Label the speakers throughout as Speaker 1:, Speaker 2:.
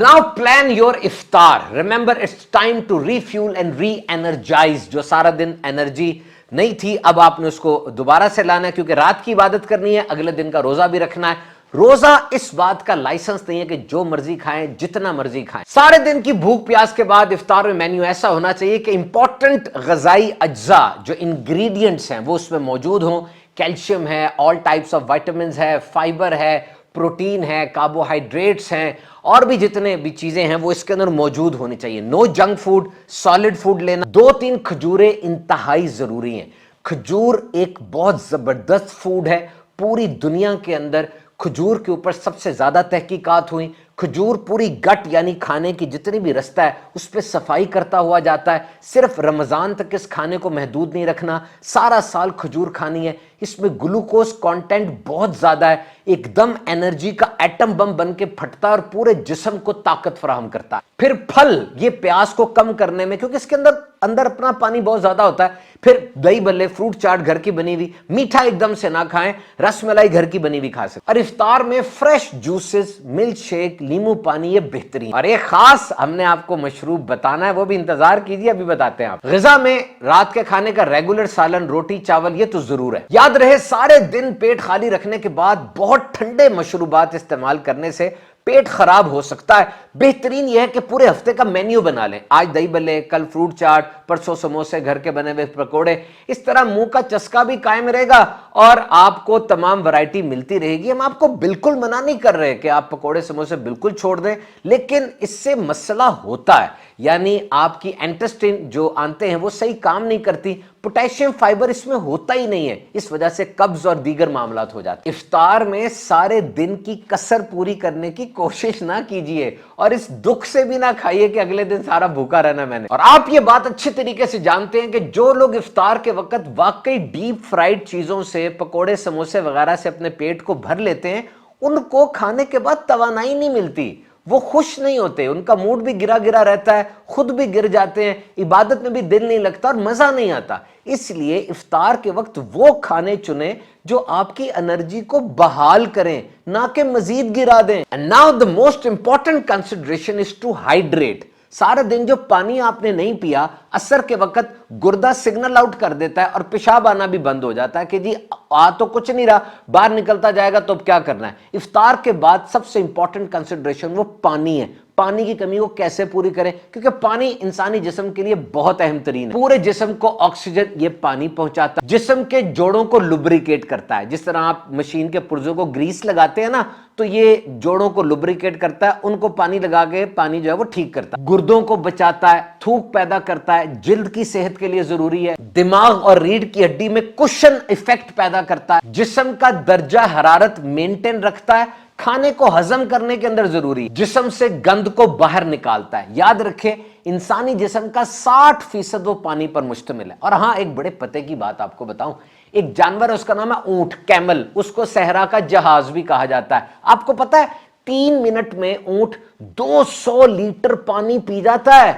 Speaker 1: Now plan your इफ्तार. Remember it's time to refuel and reenergise. जो सारा दिन एनर्जी नहीं थी अब आपने उसको दोबारा से लाना है, क्योंकि रात की इबादत करनी है, अगले दिन का रोजा भी रखना है. रोजा इस बात का लाइसेंस नहीं है कि जो मर्जी खाएं, जितना मर्जी खाएं. सारे दिन की भूख प्यास के बाद इफ्तार में मेन्यू ऐसा होना चाहिए कि इंपॉर्टेंट गजाई अज्जा जो इंग्रेडिएंट्स हैं वो उसमें मौजूद हों. कैल्शियम है, ऑल टाइप्स ऑफ विटामिन है, फाइबर है, प्रोटीन है, कार्बोहाइड्रेट्स हैं, और भी जितने भी चीजें हैं वो इसके अंदर मौजूद होनी चाहिए. No junk food, solid food लेना. 2-3 खजूरें इंतहाई जरूरी हैं. खजूर एक बहुत जबरदस्त फूड है. पूरी दुनिया के अंदर खजूर के ऊपर सबसे ज्यादा तहकीकात हुई. खजूर पूरी गट यानी खाने की जितनी भी रास्ता है उस पर सफाई करता हुआ जाता है. सिर्फ रमजान तक इस खाने को महदूद नहीं रखना, सारा साल खजूर खानी है. इसमें ग्लूकोज कंटेंट बहुत ज्यादा है, एकदम एनर्जी का एटम बम बन के फटता है और पूरे जिस्म को ताकत फराहम करता है. फिर फल, ये प्यास को कम करने में, क्योंकि इसके अंदर अपना पानी बहुत ज्यादा होता है. फिर दही बल्ले, फ्रूट चाट घर की बनी हुई, मीठा एकदम से ना खाएं, रसमलाई घर की बनी हुई खा सकते. और इफ्तार में फ्रेश जूसेस, मिल्क शेक, नींबू पानी, ये बेहतरीन. और एक खास हमने आपको मशरूब बताना है, वो भी इंतजार कीजिए, अभी बताते हैं. आप ग़िज़ा में रात के खाने का रेगुलर सालन, रोटी, चावल, ये तो जरूर है. याद रहे सारे दिन पेट खाली रखने के बाद बहुत ठंडे मशरूबात इस्तेमाल करने से पेट खराब हो सकता है. बेहतरीन यह है कि पूरे हफ्ते का मेन्यू बना लें. आज दही बल्ले, कल फ्रूट चाट, परसों समोसे, घर के बने हुए पकोड़े. इस तरह मुंह का चस्का भी कायम रहेगा और आपको तमाम वैरायटी मिलती रहेगी. हम आपको बिल्कुल मना नहीं कर रहे कि आप पकोड़े समोसे बिल्कुल छोड़ दें, लेकिन इससे मसला होता है. यानी आपकी इंटेस्टाइन जो आंते हैं वो सही काम नहीं करती. पोटेशियम फाइबर इसमें होता ही नहीं है, इस वजह से कब्ज और दीगर मामलात हो जाते हैं. इफ्तार में सारे दिन की कसर पूरी करने की कोशिश ना कीजिए और इस दुख से भी ना खाइए कि अगले दिन सारा भूखा रहना मैंने. और आप ये बात अच्छे तरीके से जानते हैं कि जो लोग इफ्तार के वक्त वाकई डीप फ्राइड चीजों से, पकोड़े समोसे वगैरह से अपने पेट को भर लेते हैं, उनको खाने के बाद तवानाई नहीं मिलती, वो खुश नहीं होते, उनका मूड भी गिरा गिरा रहता है, खुद भी गिर जाते हैं, इबादत में भी दिल नहीं लगता और मजा नहीं आता. इसलिए इफ्तार के वक्त वो खाने चुने जो आपकी एनर्जी को बहाल करें, ना कि मजीद गिरा दें. And now the most important consideration is to hydrate. सारा दिन जो पानी आपने नहीं पिया, असर के वक्त गुर्दा सिग्नल आउट कर देता है और पेशाब आना भी बंद हो जाता है कि जी आ तो कुछ नहीं रहा, बाहर निकलता जाएगा, तो अब क्या करना है. इफ्तार के बाद सबसे इंपॉर्टेंट कंसिडरेशन वो पानी है. पानी की कमी को कैसे पूरी करें, क्योंकि पानी इंसानी जिस्म के लिए बहुत अहम तरीन है. पूरे जिस्म को ऑक्सीजन ये पानी पहुंचाता है, जिस्म के जोड़ों को लुब्रिकेट करता है. जिस तरह आप मशीन के पुर्जों को ग्रीस लगाते हैं ना, तो ये जोड़ों को लुब्रिकेट करता है, उनको पानी लगा के पानी जो है वो ठीक करता है. गुर्दों को बचाता है, थूक पैदा करता है, जिल्द की सेहत के लिए जरूरी है. दिमाग और रीढ़ की हड्डी में कुशन इफेक्ट पैदा करता है. जिस्म का दर्जा हरारत मेंटेन रखता है. खाने को हजम करने के अंदर जरूरी, जिस्म से गंद को बाहर निकालता है. याद रखें, इंसानी जिस्म का 60% वो पानी पर मुश्तमिल है. और हां, एक बड़े पते की बात आपको बताऊं, एक जानवर है, उसका नाम है ऊंट, कैमल. उसको सहरा का जहाज भी कहा जाता है. आपको पता है 3 मिनट में ऊंट 200 लीटर पानी पी जाता है,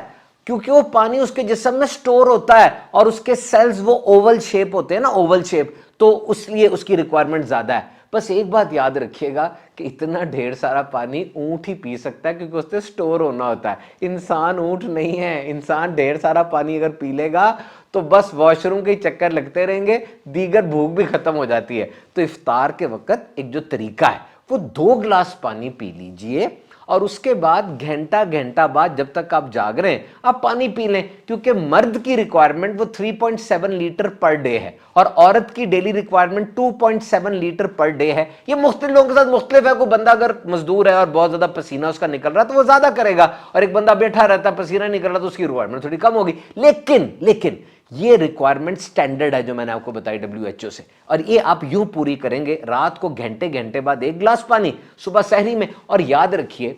Speaker 1: क्योंकि वो पानी उसके जिस्म में स्टोर होता है और उसके सेल्स वो ओवल शेप होते हैं ना, ओवल शेप, तो इसलिए उसकी रिक्वायरमेंट ज्यादा है. बस एक बात याद रखिएगा कि इतना ढेर सारा पानी ऊंट ही पी सकता है, क्योंकि उससे स्टोर होना होता है. इंसान ऊंट नहीं है. इंसान ढेर सारा पानी अगर पी लेगा तो बस वॉशरूम के चक्कर लगते रहेंगे, दीगर भूख भी खत्म हो जाती है. तो इफ्तार के वक्त एक जो तरीका है वो 2 गिलास पानी पी लीजिए और उसके बाद घंटा बाद जब तक आप जाग रहे हैं आप पानी पी लें, क्योंकि मर्द की रिक्वायरमेंट वो 3.7 लीटर पर डे है और औरत की daily requirement 2.7 litre per day है. ये मुख्तलिफ लोगों के साथ मुख्तलिफ है. कोई बंदा अगर मजदूर है और बहुत ज्यादा पसीना उसका निकल रहा है तो वो ज्यादा करेगा, और एक बंदा बैठा रहता है, पसीना निकल रहा तो उसकी रिक्वायरमेंट थोड़ी कम होगी. लेकिन ये रिक्वायरमेंट स्टैंडर्ड है जो मैंने आपको बताई WHO से, और ये आप यूं पूरी करेंगे. रात को घंटे बाद 1 गिलास पानी, सुबह सहरी में. और याद रखिए,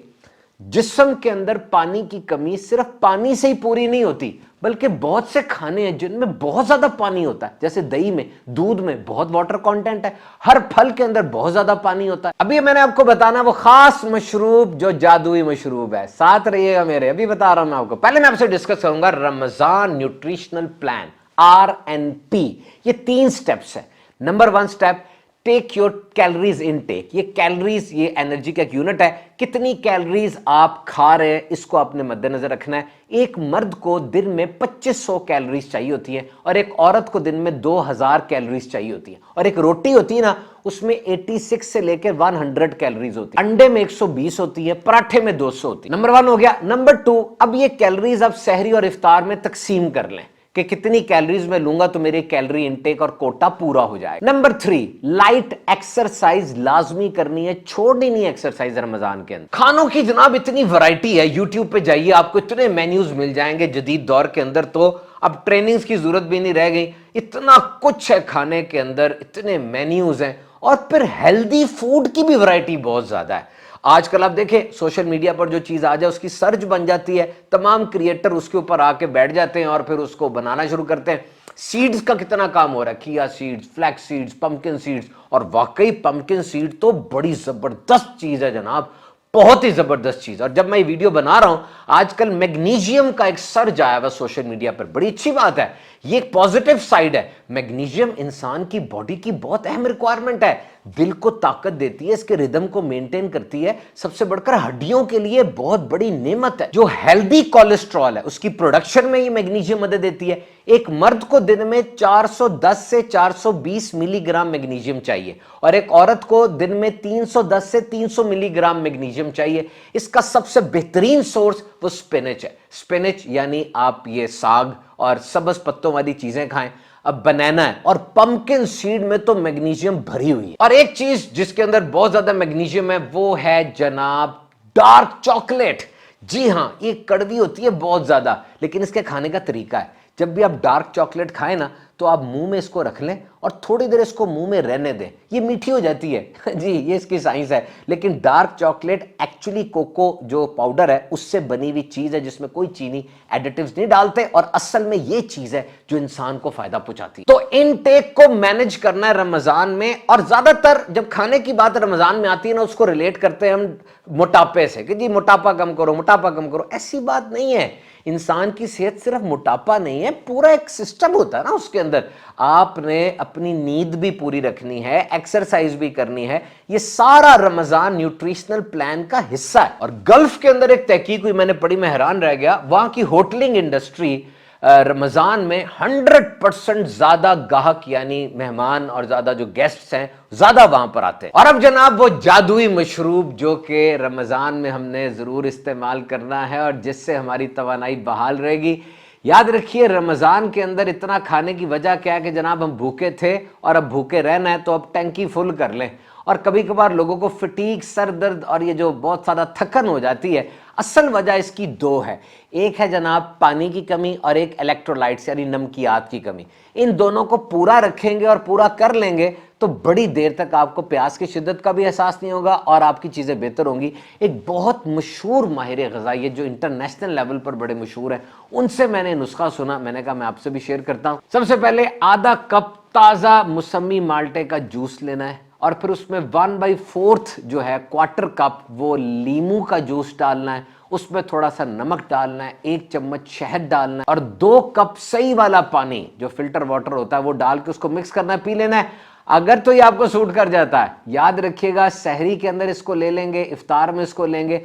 Speaker 1: जिस्म के अंदर पानी की कमी सिर्फ पानी से ही पूरी नहीं होती, बल्कि बहुत से खाने हैं जिनमें बहुत ज्यादा पानी होता है. जैसे दही में, दूध में बहुत वाटर कंटेंट है. हर फल के अंदर बहुत ज्यादा पानी होता है. अभी मैंने आपको बताना वो खास मशरूब जो जादुई मशरूब है. साथ रहिएगा मेरे, अभी बता रहा हूं मैं आपको. पहले मैं आपसे डिस्कस करूंगा रमजान न्यूट्रिशनल प्लान, RNP. ये 3 स्टेप्स है. Number 1 step, take your calories intake. ये कैलोरीज, ये एनर्जी का एक यूनिट है, कितनी कैलोरीज आप खा रहे हैं इसको आपने मद्देनजर रखना है। एक मर्द को दिन में 2500 कैलोरीज चाहिए होती है और एक औरत को दिन में 2000 कैलोरीज चाहिए होती है। और एक रोटी होती है ना, उसमें 86 से लेकर 100 कैलोरीज होती है। अंडे में 120 होती है, पराठे में 200 होती है। नंबर 1 हो गया। नंबर 2, अब ये कैलोरीज आप सहरी और इफ्तार में तकसीम कर लें कि कितनी कैलोरीज मैं लूंगा तो मेरी कैलोरी इनटेक और कोटा पूरा हो जाएगा। नंबर 3, लाइट एक्सरसाइज लाजमी करनी है, छोड़नी नहीं एक्सरसाइज रमजान के अंदर। खानों की जनाब इतनी वैरायटी है, यूट्यूब पे जाइए आपको इतने मेन्यूज मिल जाएंगे जदीद दौर के अंदर, तो अब ट्रेनिंग्स की जरूरत भी नहीं रह गई। इतना कुछ है खाने के अंदर, इतने मेन्यूज हैं, और फिर हेल्दी फूड की भी वैरायटी बहुत ज्यादा है। आजकल आप देखें सोशल मीडिया पर जो चीज आ जाए उसकी सर्च बन जाती है, तमाम क्रिएटर उसके ऊपर आके बैठ जाते हैं और फिर उसको बनाना शुरू करते हैं। सीड्स का कितना काम हो रहा है, किया seeds, flax seeds, pumpkin seeds, और वाकई पंपकिन सीड तो बड़ी जबरदस्त चीज है जनाब, बहुत ही जबरदस्त चीज। और जब मैं ये वीडियो बना रहा हूं, आजकल मैग्नीशियम का एक सर्ज आया हुआ सोशल मीडिया पर, बड़ी अच्छी बात है, ये एक पॉजिटिव साइड है। मैग्नीशियम इंसान की बॉडी की बहुत अहम रिक्वायरमेंट है, दिल को ताकत देती है, इसके रिदम को मेंटेन करती है, सबसे बढ़कर हड्डियों के लिए बहुत बड़ी नेमत है। जो हेल्दी कोलेस्ट्रॉल है उसकी प्रोडक्शन में ये मैग्नीशियम मदद देती है। एक मर्द को दिन में 410 से 420 मिलीग्राम मैग्नीशियम चाहिए और एक औरत को दिन में 310 से 300 मिलीग्राम मैग्नीशियम चाहिए। इसका सबसे बेहतरीन सोर्स वो स्पिनच है। स्पिनच यानी आप ये साग और सब्ज पत्तों वाली चीजें खाएं। अब बनाना है, और पंपकिन सीड में तो मैग्नीशियम भरी हुई है। और एक चीज जिसके अंदर बहुत ज्यादा मैग्नीशियम है वो है जनाब डार्क चॉकलेट। जी हां, ये कड़वी होती है बहुत ज्यादा, लेकिन इसके खाने का तरीका है। जब भी आप डार्क चॉकलेट खाएं ना, तो आप मुंह में इसको रख लें और थोड़ी देर इसको मुंह में रहने दें, ये मीठी हो जाती है जी, ये इसकी साइंस है। लेकिन डार्क चॉकलेट एक्चुअली कोको जो पाउडर है उससे बनी हुई चीज है, जिसमें कोई चीनी एडिटिव्स नहीं डालते, और असल में ये चीज है जो इंसान को फायदा पहुंचाती है। तो इनटेक को मैनेज करना है रमजान में, और ज्यादातर जब खाने की बात रमजान में आती है ना, उसको रिलेट करते हैं हम मोटापे से कि जी मोटापा कम करो, मोटापा कम करो। ऐसी बात नहीं है। इंसान की सेहत सिर्फ मोटापा नहीं है, पूरा एक सिस्टम होता है ना उसके अंदर। आपने अपनी नींद भी पूरी रखनी है, एक्सरसाइज भी करनी है, ये सारा रमजान न्यूट्रिशनल प्लान का हिस्सा है। और गल्फ के अंदर एक तहकीक हुई, मैंने पढ़ी, मैं हैरान रह गया। वहां की होटलिंग इंडस्ट्री रमजान में 100% ज्यादा गाहक यानी मेहमान और ज्यादा जो गेस्ट्स हैं ज्यादा वहां पर आते हैं। और अब जनाब वो जादुई मशरूब जो कि रमजान में हमने जरूर इस्तेमाल करना है और जिससे हमारी तवानाई बहाल रहेगी। याद रखिए रमजान के अंदर इतना खाने की वजह क्या है कि जनाब हम भूखे थे और अब भूखे रहना है, तो अब टंकी फुल कर लें। और कभी कभार लोगों को फटीक, सर दर्द और ये जो बहुत ज़्यादा थकन हो जाती है, असल वजह इसकी दो है। एक है जनाब पानी की कमी और एक इलेक्ट्रोलाइट्स यानी नमकियात की कमी। इन दोनों को पूरा रखेंगे और पूरा कर लेंगे तो बड़ी देर तक आपको प्यास की शिद्दत का भी एहसास नहीं होगा और आपकी चीज़ें बेहतर होंगी। एक बहुत मशहूर माहिर ग़िज़ाई जो इंटरनेशनल लेवल पर बड़े मशहूर हैं, उनसे मैंने नुस्खा सुना, मैंने कहा मैं आपसे भी शेयर करता हूँ। सबसे पहले आधा कप ताज़ा मौसमी माल्टे का जूस लेना है और फिर उसमें 1/4 जो है क्वार्टर कप वो लीमू का जूस डालना है, उसमें थोड़ा सा नमक डालना है, 1 चम्मच शहद डालना है और 2 कप सही वाला पानी जो फिल्टर वाटर होता है वो डाल के उसको मिक्स करना है, पी लेना है। अगर तो ये आपको सूट कर जाता है, याद रखिएगा सहरी के अंदर इसको ले लेंगे, इफ्तार में इसको लेंगे,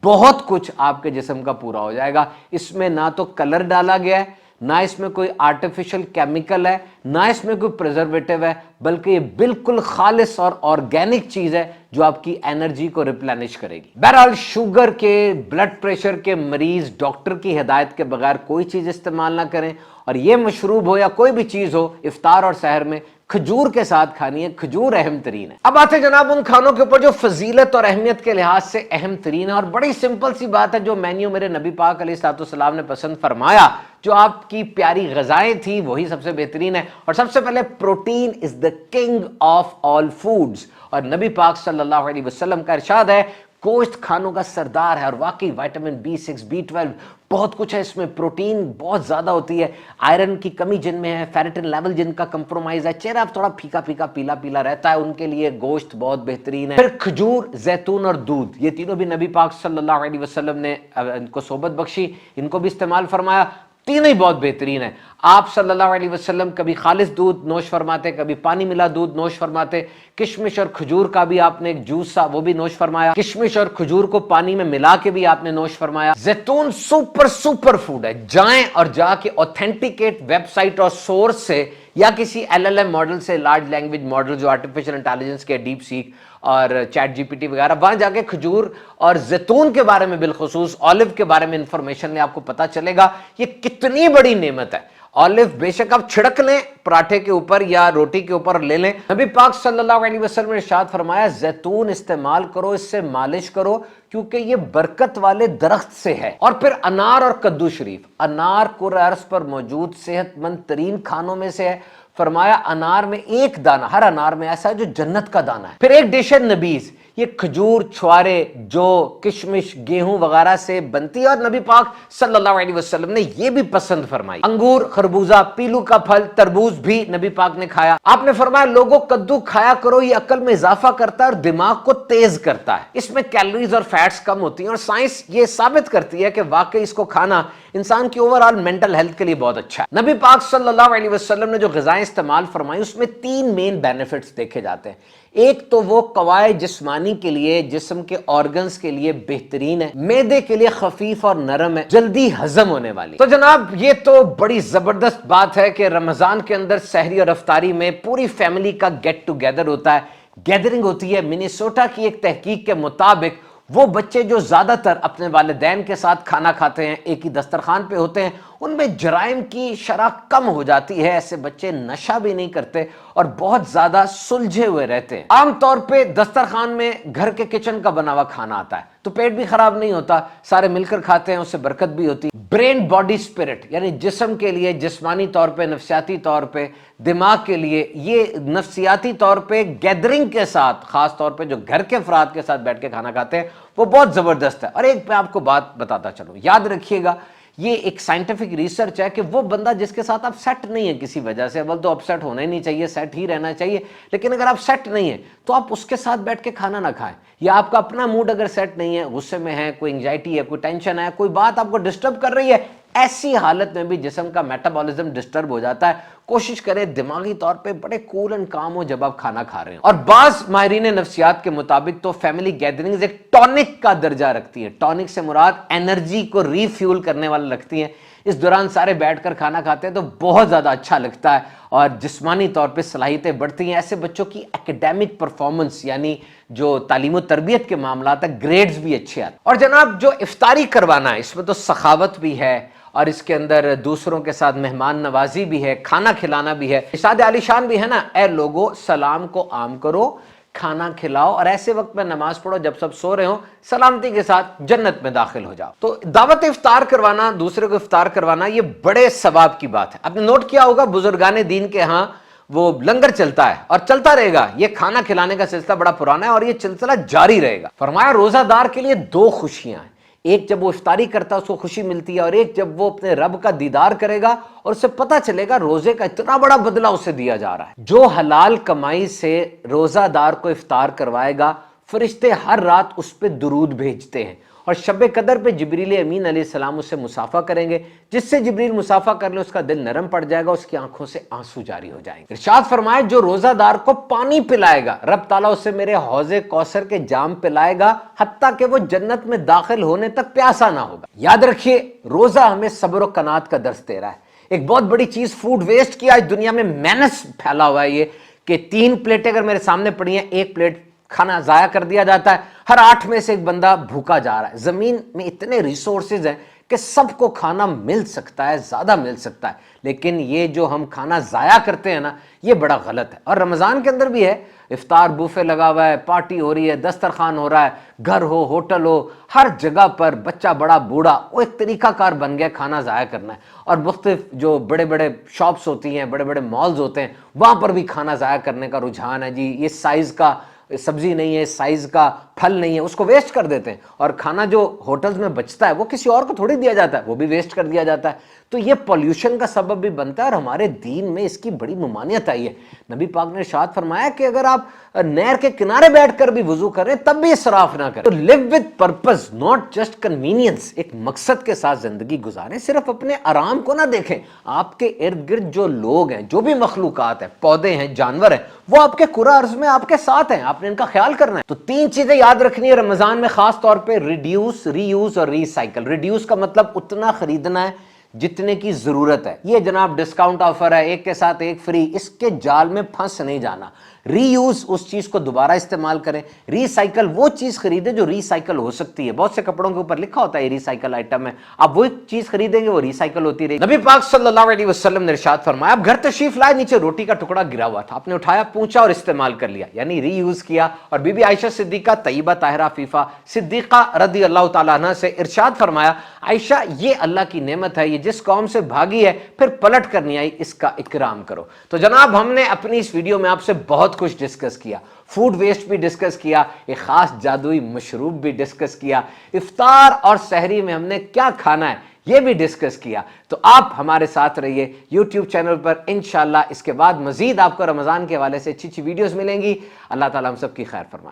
Speaker 1: बहुत कुछ आपके जिस्म का पूरा हो जाएगा। इसमें ना तो कलर डाला गया है, ना इसमें कोई आर्टिफिशियल केमिकल है, ना इसमें कोई प्रिजर्वेटिव है, बल्कि ये बिल्कुल खालिस और ऑर्गेनिक चीज है जो आपकी एनर्जी को रिप्लेनिश करेगी। बहरहाल शुगर के, ब्लड प्रेशर के मरीज डॉक्टर की हिदायत के बगैर कोई चीज इस्तेमाल ना करें। और ये मशरूब हो या कोई भी चीज हो, इफ्तार और सहर में खजूर के साथ खानी है, खजूर अहम तरीन है। अब आते जनाब उन खानों के ऊपर जो फजीलत और अहमियत के लिहाज से अहम तरीन है, और बड़ी सिंपल सी बात है, जो मेन्यू मेरे नबी पाक अलैहिस्सलाम ने पसंद फरमाया, जो आपकी प्यारी गजाएं थी, वही सबसे बेहतरीन है। और सबसे पहले protein is the king of all foods, और नबी पाक सल्लल्लाहु अलैहि वसल्लम का इरशाद है गोश्त खानों का सरदार है। और वाकई विटामिन B6, B12 बहुत कुछ है इसमें, प्रोटीन बहुत ज्यादा होती है, आयरन की कमी जिनमें है, फेरेटिन लेवल जिनका कंप्रोमाइज है, चेहरा थोड़ा फीका फीका पीला पीला रहता है, उनके लिए गोश्त बहुत बेहतरीन है। फिर खजूर, जैतून और दूध, ये तीनों भी नबी पाक सल्लल्लाहु अलैहि वसल्लम ने इनको सोबत बख्शी, इनको भी इस्तेमाल फरमाया। तीनों ही बहुत बेहतरीन है। आप सल्लल्लाहु अलैहि वसल्लम कभी खालिस दूध नोश फरमाते, कभी पानी मिला दूध नोश फरमाते। किशमिश और खजूर का भी आपने एक जूस सा वो भी नोश फरमाया। किशमिश और खजूर को पानी में मिला के भी आपने नोश फरमाया। जैतून सुपर फूड है। जाएं और जाके ऑथेंटिकेट वेबसाइट और सोर्स से या किसी LLM मॉडल से, लार्ज लैंग्वेज मॉडल जो आर्टिफिशियल इंटेलिजेंस के, डीप सीक और चैट GPT वगैरह, वहां जाके खजूर और जैतून के बारे में, बिलखुसूस ऑलिव के बारे में इंफॉर्मेशन ले, आपको पता चलेगा ये कितनी बड़ी नेमत है। ऑलिव बेशक आप छिड़क लें पराठे के ऊपर या रोटी के ऊपर ले लें। नबी पाक सल्लल्लाहु अलैहि वसल्लम ने इरशाद फरमाया जैतून इस्तेमाल करो, इससे मालिश करो, क्योंकि ये बरकत वाले दरख्त से है। और फिर अनार और कद्दू शरीफ, अनार कुर्रे अर्श पर मौजूद सेहतमंद तरीन खानों में से है। फरमाया अनार में एक दाना, हर अनार में ऐसा है जो जन्नत का दाना है। फिर एक डिश है नबीज, ये खजूर, छुआरे, जो किशमिश, गेहूं वगैरह से बनती है और नबी पाक सल्लल्लाहु अलैहि वसल्लम ने ये भी पसंद फरमाई। अंगूर, खरबूजा, पीलू का फल, तरबूज भी नबी पाक ने खाया। आपने फरमाया लोगों कद्दू खाया करो, ये अकल में इजाफा करता है और दिमाग को तेज करता है। इसमें कैलोरीज और फैट्स कम होती हैं और साइंस ये साबित करती है कि वाकई इसको खाना इंसान की ओवरऑल मेंटल हेल्थ के लिए बहुत अच्छा है। नबी पाक सल्लल्लाहु अलैहि वसल्लम ने जो ग़िज़ाएं इस्तेमाल फरमाई उसमें 3 मेन बेनिफिट्स देखे जाते हैं। एक तो वो कवाए जिस्मानी के लिए, जिस्म के ऑर्गन्स के लिए बेहतरीन है, मैदे के लिए खफीफ और नरम है, जल्दी हजम होने वाली। तो जनाब ये तो बड़ी जबरदस्त बात है कि रमजान के अंदर सहरी और अफ्तारी में पूरी फैमिली का गेट टुगेदर होता है, गैदरिंग होती है। मिनेसोटा की एक तहकीक के मुताबिक वो बच्चे जो ज्यादातर अपने वालिदैन के साथ खाना खाते हैं, एक ही दस्तरखान पे होते हैं, उनमें जराइम की शरह कम हो जाती है। ऐसे बच्चे नशा भी नहीं करते और बहुत ज्यादा सुलझे हुए रहते हैं। आमतौर पे दस्तरखान में घर के किचन का बना हुआ खाना आता है तो पेट भी खराब नहीं होता, सारे मिलकर खाते हैं, उससे बरकत भी होती है। ब्रेन, बॉडी, स्पिरिट, यानी जिस्म के लिए जिस्मानी तौर पे, नफ्सियाती तौर पे, दिमाग के लिए, ये नफ्सियाती तौर पे गैदरिंग के साथ, खास तौर पे जो घर के अफराद के साथ बैठ के खाना खाते हैं, वो बहुत जबरदस्त है। और एक मैं आपको बात बताता चलूं, याद रखिएगा ये एक साइंटिफिक रिसर्च है कि वो बंदा जिसके साथ आप सेट नहीं है किसी वजह से, अव्वल तो अपसेट होना ही नहीं चाहिए, सेट ही रहना चाहिए, लेकिन अगर आप सेट नहीं है तो आप उसके साथ बैठ के खाना ना खाएं। या आपका अपना मूड अगर सेट नहीं है, गुस्से में है, कोई एंग्जाइटी है, कोई टेंशन है, कोई बात आपको डिस्टर्ब कर रही है, ऐसी हालत में भी जिस्म का मेटाबॉलिज्म डिस्टर्ब हो जाता है। कोशिश करें दिमागी तौर पे बड़े कूल एंड काम हो जब आप खाना खा रहे हो। और बाज माहिरीन नफ्सियात के मुताबिक तो फैमिली गैदरिंग्स एक टॉनिक का दर्जा रखती है। टॉनिक से मुराद एनर्जी को रीफ्यूल करने वाला रखती है। इस दौरान सारे बैठकर खाना खाते हैं तो बहुत ज्यादा अच्छा लगता है और जिस्मानी तौर पे सलाहियतें बढ़ती हैं। ऐसे बच्चों की एकेडमिक परफॉर्मेंस, यानी जो तालीम और तरबियत के मामला है, ग्रेड्स भी अच्छे आते हैं। और जनाब जो इफ्तारी करवाना है, इसमें तो सखावत भी है और इसके अंदर दूसरों के साथ मेहमान नवाजी भी है, खाना खिलाना भी है, इरशाद आलीशान भी है ना, ए लोगो सलाम को आम करो, खाना खिलाओ और ऐसे वक्त में नमाज पढ़ो जब सब सो रहे हो, सलामती के साथ जन्नत में दाखिल हो जाओ। तो दावत इफ्तार करवाना, दूसरे को इफ्तार करवाना, ये बड़े सवाब की बात है। आपने नोट किया होगा बुजुर्गाने दीन के यहाँ वो लंगर चलता है और चलता रहेगा। ये खाना खिलाने का सिलसिला बड़ा पुराना है और ये सिलसिला जारी रहेगा। फरमाया रोजादार के लिए 2 खुशियां हैं, एक जब वो इफ्तारी करता है उसको खुशी मिलती है और एक जब वो अपने रब का दीदार करेगा और उसे पता चलेगा रोजे का इतना बड़ा बदला उसे दिया जा रहा है। जो हलाल कमाई से रोजादार को इफ्तार करवाएगा, फरिश्ते हर रात उस पर दुरूद भेजते हैं और शब कदर पे जिब्रील अमीन अलैहिस्सलाम उससे मुसाफा करेंगे। जिससे जिब्रील मुसाफा कर ले उसका दिल नरम पड़ जाएगा, उसकी आंखों से आंसू जारी हो जाएंगे। इरशाद फरमाए जो रोजादार को पानी पिलाएगा, रब ताला उससे मेरे हौजे कौसर के जाम पिलाएगा, हत्ता कि वो जन्नत में दाखिल होने तक प्यासा ना होगा। याद रखिए रोजा हमें सब्र और कनात का दर्स दे रहा है। एक बहुत बड़ी चीज फूड वेस्ट की आज दुनिया में मेनस फैला हुआ है, ये कि 3 प्लेटें अगर मेरे सामने पड़ी हैं, 1 प्लेट खाना जाया कर दिया जाता है, हर 8 में से 1 बंदा भूखा जा रहा है। जमीन में इतने रिसोर्सेज हैं कि सबको खाना मिल सकता है, ज्यादा मिल सकता है, लेकिन ये जो हम खाना जाया करते हैं ना, ये बड़ा गलत है। और रमजान के अंदर भी है, इफ्तार बुफे लगा हुआ है, पार्टी हो रही है, दस्तरखान हो रहा है, घर हो, होटल हो, हर जगह पर बच्चा बड़ा बूढ़ा, वो एक तरीकाकार बन गया खाना जाया करना है। और मुख्तलिफ जो बड़े बड़े शॉप्स होती हैं, बड़े बड़े मॉल्स होते हैं, वहां पर भी खाना जाया करने का रुझान है। जी ये साइज का सब्जी नहीं है, साइज का फल नहीं है, उसको वेस्ट कर देते हैं। और खाना जो होटल्स में बचता है वो किसी और को थोड़ी दिया जाता है, वो भी वेस्ट कर दिया जाता है। तो ये पॉल्यूशन का सबब भी बनता है और हमारे दीन में इसकी बड़ी ममानियत आई है। नबी पाक ने इरशाद फरमाया कि अगर आप नहर के किनारे बैठकर भी वुजू करें तब भी इसराफ ना करें। तो live with purpose, not just convenience, एक मकसद के साथ जिंदगी गुजारें, सिर्फ अपने आराम को ना देखें। आपके इर्द गिर्द जो लोग हैं, जो भी मखलूकात हैं, पौधे हैं, जानवर हैं, वो आपके कुरा अर्ज में आपके साथ हैं, आपने इनका ख्याल करना है। तो 3 चीजें याद रखनी है रमजान में, खास तौर पे रिड्यूस, रीयूज और रिसाइकल। रिड्यूस का मतलब उतना खरीदना है जितने की जरूरत है। ये जनाब डिस्काउंट ऑफर है, एक के साथ एक फ्री, इसके जाल में फंस नहीं जाना। रीयूज, उस चीज को दोबारा इस्तेमाल करें। रिसाइकल, वो चीज खरीदें जो रिसाइकल हो सकती है। बहुत से कपड़ों के ऊपर लिखा होता है रिसाइकल आइटम है, आप वो चीज खरीदेंगे वो रिसाइकल होती रहेगी। नबी पाक सल्लल्लाहु अलैहि वसल्लम ने इरशाद फरमाया, आप घर तशरीफ लाए, नीचे रोटी का टुकड़ा गिरा हुआ था, आपने उठाया, पूंछा और इस्तेमाल कर लिया, यानी रीयूज किया। और बीबी आयशा सिद्दीका तैयबा ताहिरा अफीफा सिद्दीका रदी अल्लाह तआला अन्हा से इरशाद फरमाया, आयशा ये अल्लाह की नेमत है, ये जिस कौम से भागी है फिर पलट कर नहीं आई, इसका इकराम करो। तो जनाब हमने अपनी इस वीडियो में आपसे बहुत कुछ डिस्कस किया, फूड वेस्ट भी डिस्कस किया, एक खास जादुई मशरूब भी डिस्कस किया, इफ्तार और सहरी में हमने क्या खाना है ये भी डिस्कस किया। तो आप हमारे साथ रहिए YouTube चैनल पर, इंशाल्लाह इसके बाद मजीद आपको रमजान के हवाले से अच्छी अच्छी वीडियोस मिलेंगी। अल्लाह ताला हम सब की खैर फरमाए।